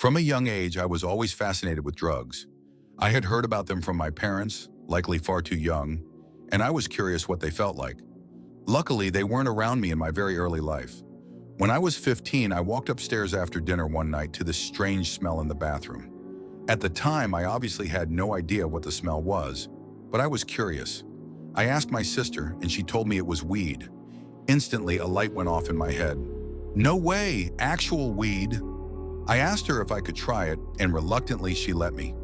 From a young age, I was always fascinated with drugs. I had heard about them from my parents, likely far too young, and I was curious what they felt like. Luckily, they weren't around me in my very early life. When I was 15, I walked upstairs after dinner one night to this strange smell in the bathroom. At the time, I obviously had no idea what the smell was, but I was curious. I asked my sister, and she told me it was weed. Instantly, a light went off in my head. No way, actual weed. I asked her if I could try it, and reluctantly she let me.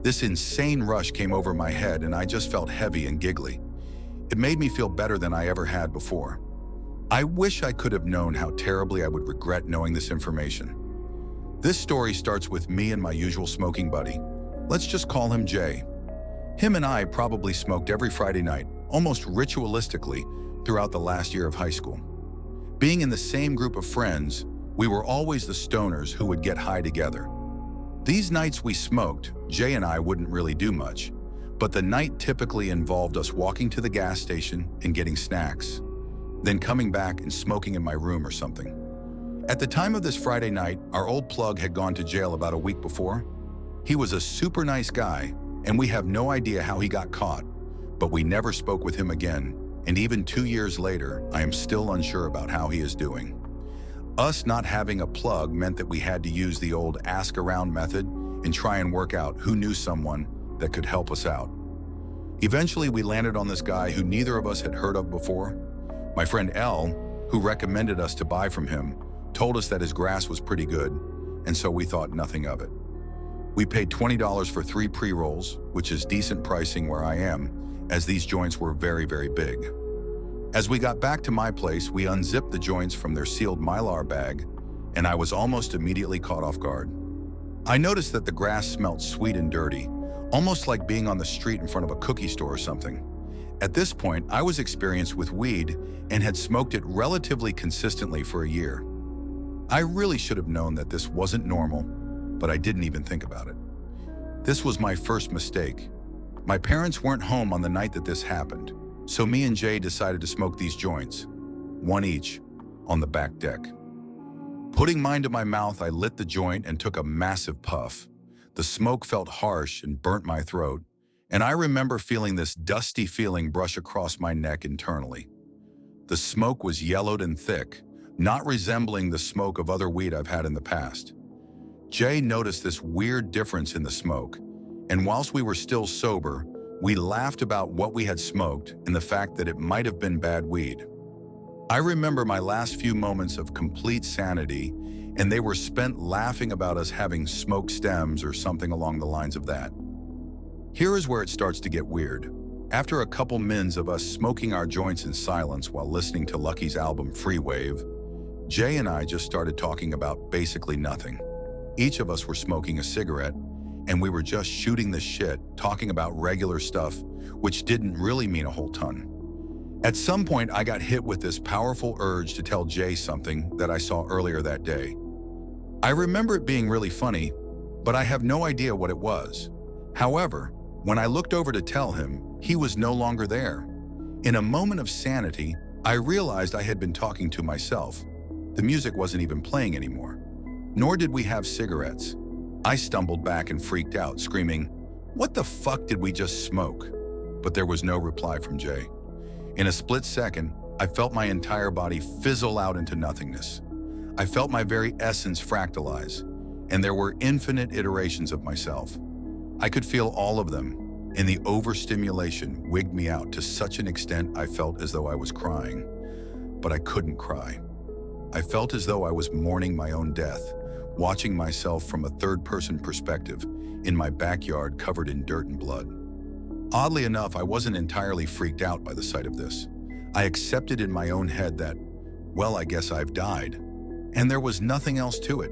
This insane rush came over my head, and I just felt heavy and giggly. It made me feel better than I ever had before. I wish I could have known how terribly I would regret knowing this information. This story starts with me and my usual smoking buddy. Let's just call him Jay. Him and I probably smoked every Friday night, almost ritualistically, throughout the last year of high school. Being in the same group of friends, we were always the stoners who would get high together. These nights we smoked, Jay and I wouldn't really do much, but the night typically involved us walking to the gas station and getting snacks, then coming back and smoking in my room or something. At the time of this Friday night, our old plug had gone to jail about a week before. He was a super nice guy, and we have no idea how he got caught, but we never spoke with him again, and even 2 years later, I am still unsure about how he is doing. Us not having a plug meant that we had to use the old ask around method and try and work out who knew someone that could help us out. Eventually, we landed on this guy who neither of us had heard of before. My friend L, who recommended us to buy from him, told us that his grass was pretty good, and so we thought nothing of it. We paid $20 for 3 pre-rolls, which is decent pricing where I am, as these joints were very, very big. As we got back to my place, we unzipped the joints from their sealed Mylar bag, and I was almost immediately caught off guard. I noticed that the grass smelled sweet and dirty, almost like being on the street in front of a cookie store or something. At this point, I was experienced with weed and had smoked it relatively consistently for a year. I really should have known that this wasn't normal, but I didn't even think about it. This was my first mistake. My parents weren't home on the night that this happened, so me and Jay decided to smoke these joints, one each, on the back deck. Putting mine to my mouth, I lit the joint and took a massive puff. The smoke felt harsh and burnt my throat, and I remember feeling this dusty feeling brush across my neck internally. The smoke was yellowed and thick, not resembling the smoke of other weed I've had in the past. Jay noticed this weird difference in the smoke, and whilst we were still sober, we laughed about what we had smoked and the fact that it might have been bad weed. I remember my last few moments of complete sanity, and they were spent laughing about us having smoked stems or something along the lines of that. Here is where it starts to get weird. After a couple mins of us smoking our joints in silence while listening to Lucky's album Free Wave, Jay and I just started talking about basically nothing. Each of us were smoking a cigarette, and we were just shooting the shit, talking about regular stuff, which didn't really mean a whole ton. At some point, I got hit with this powerful urge to tell Jay something that I saw earlier that day. I remember it being really funny, but I have no idea what it was. However, when I looked over to tell him, he was no longer there. In a moment of sanity, I realized I had been talking to myself. The music wasn't even playing anymore, nor did we have cigarettes. I stumbled back and freaked out, screaming, "What the fuck did we just smoke?" But there was no reply from Jay. In a split second, I felt my entire body fizzle out into nothingness. I felt my very essence fractalize, and there were infinite iterations of myself. I could feel all of them, and the overstimulation wigged me out to such an extent I felt as though I was crying. But I couldn't cry. I felt as though I was mourning my own death, watching myself from a third-person perspective in my backyard covered in dirt and blood. Oddly enough, I wasn't entirely freaked out by the sight of this. I accepted in my own head that, well, I guess I've died, and there was nothing else to it.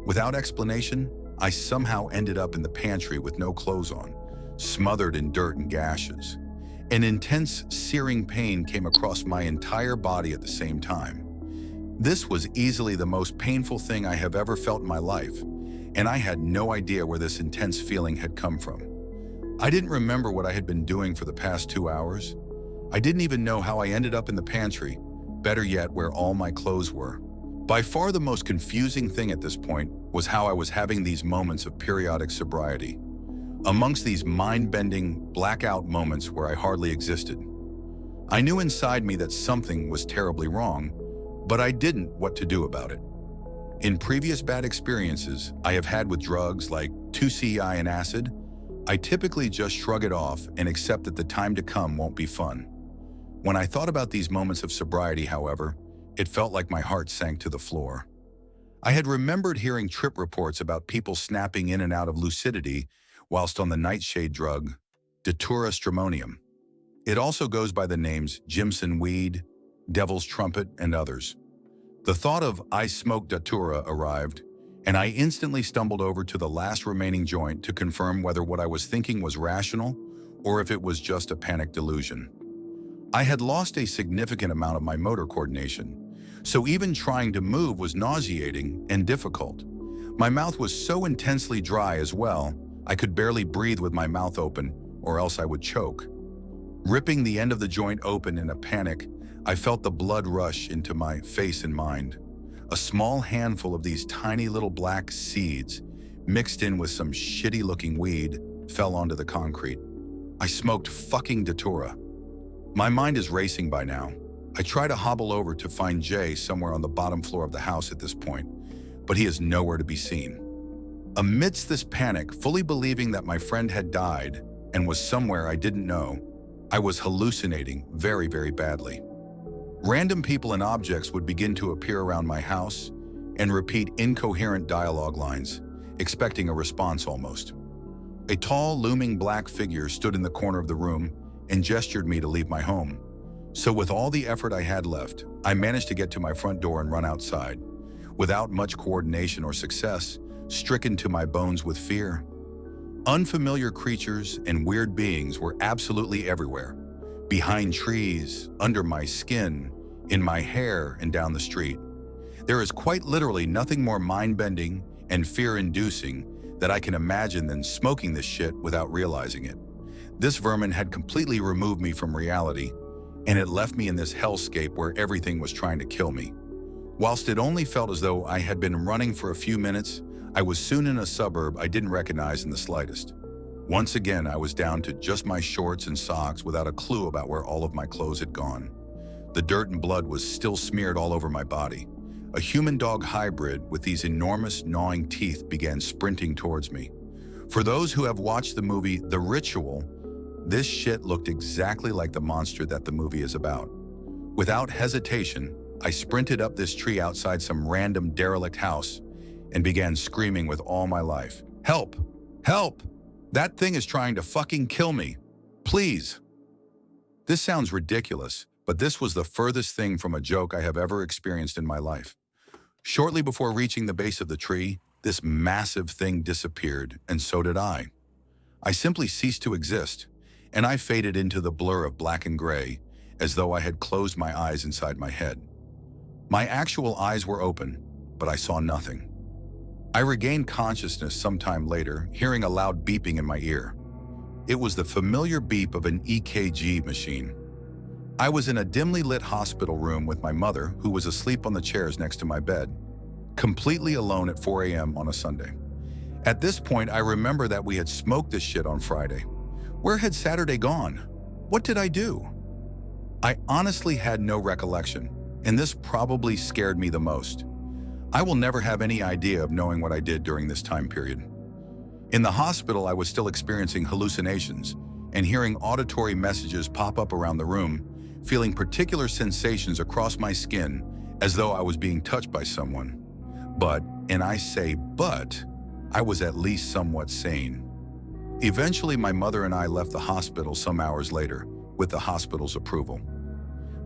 Without explanation, I somehow ended up in the pantry with no clothes on, smothered in dirt and gashes. An intense, searing pain came across my entire body at the same time. This was easily the most painful thing I have ever felt in my life, and I had no idea where this intense feeling had come from. I didn't remember what I had been doing for the past 2 hours. I didn't even know how I ended up in the pantry, better yet, where all my clothes were. By far the most confusing thing at this point was how I was having these moments of periodic sobriety, amongst these mind-bending, blackout moments where I hardly existed. I knew inside me that something was terribly wrong, but I didn't know what to do about it. In previous bad experiences I have had with drugs like 2CI and acid, I typically just shrug it off and accept that the time to come won't be fun. When I thought about these moments of sobriety, however, it felt like my heart sank to the floor. I had remembered hearing trip reports about people snapping in and out of lucidity whilst on the nightshade drug, Datura stramonium. It also goes by the names Jimson weed, Devil's Trumpet, and others. The thought of I smoked Datura arrived, and I instantly stumbled over to the last remaining joint to confirm whether what I was thinking was rational or if it was just a panic delusion. I had lost a significant amount of my motor coordination, so even trying to move was nauseating and difficult. My mouth was so intensely dry as well, I could barely breathe with my mouth open, or else I would choke. Ripping the end of the joint open in a panic, I felt the blood rush into my face and mind. A small handful of these tiny little black seeds, mixed in with some shitty-looking weed, fell onto the concrete. I smoked fucking Datura. My mind is racing by now. I try to hobble over to find Jay somewhere on the bottom floor of the house at this point, but he is nowhere to be seen. Amidst this panic, fully believing that my friend had died and was somewhere I didn't know, I was hallucinating very, very badly. Random people and objects would begin to appear around my house and repeat incoherent dialogue lines, expecting a response almost. A tall, looming black figure stood in the corner of the room and gestured me to leave my home. So with all the effort I had left, I managed to get to my front door and run outside. Without much coordination or success, stricken to my bones with fear. Unfamiliar creatures and weird beings were absolutely everywhere. Behind trees, under my skin, in my hair, and down the street. There is quite literally nothing more mind-bending and fear-inducing that I can imagine than smoking this shit without realizing it. This vermin had completely removed me from reality, and it left me in this hellscape where everything was trying to kill me. Whilst it only felt as though I had been running for a few minutes, I was soon in a suburb I didn't recognize in the slightest. Once again, I was down to just my shorts and socks without a clue about where all of my clothes had gone. The dirt and blood was still smeared all over my body. A human-dog hybrid with these enormous gnawing teeth began sprinting towards me. For those who have watched the movie The Ritual, this shit looked exactly like the monster that the movie is about. Without hesitation, I sprinted up this tree outside some random derelict house and began screaming with all my life. Help! Help! That thing is trying to fucking kill me. Please! This sounds ridiculous, but this was the furthest thing from a joke I have ever experienced in my life. Shortly before reaching the base of the tree, this massive thing disappeared, and so did I. I simply ceased to exist, and I faded into the blur of black and gray, as though I had closed my eyes inside my head. My actual eyes were open, but I saw nothing. I regained consciousness sometime later, hearing a loud beeping in my ear. It was the familiar beep of an EKG machine. I was in a dimly lit hospital room with my mother, who was asleep on the chairs next to my bed, completely alone at 4 a.m. on a Sunday. At this point, I remember that we had smoked this shit on Friday. Where had Saturday gone? What did I do? I honestly had no recollection, and this probably scared me the most. I will never have any idea of knowing what I did during this time period. In the hospital, I was still experiencing hallucinations and hearing auditory messages pop up around the room, feeling particular sensations across my skin as though I was being touched by someone. But, and I say but, I was at least somewhat sane. Eventually, my mother and I left the hospital some hours later, with the hospital's approval.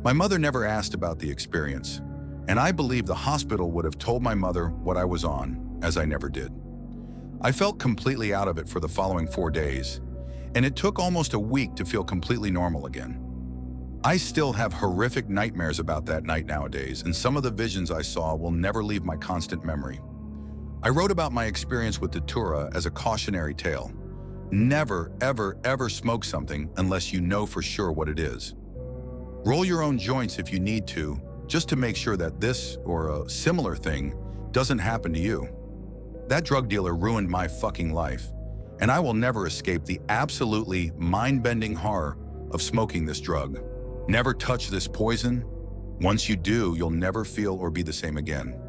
My mother never asked about the experience, and I believe the hospital would have told my mother what I was on, as I never did. I felt completely out of it for the following 4 days, and it took almost a week to feel completely normal again. I still have horrific nightmares about that night nowadays, and some of the visions I saw will never leave my constant memory. I wrote about my experience with Datura as a cautionary tale. Never, ever, ever smoke something unless you know for sure what it is. Roll your own joints if you need to, just to make sure that this or a similar thing doesn't happen to you. That drug dealer ruined my fucking life, and I will never escape the absolutely mind-bending horror of smoking this drug. Never touch this poison. Once you do, you'll never feel or be the same again.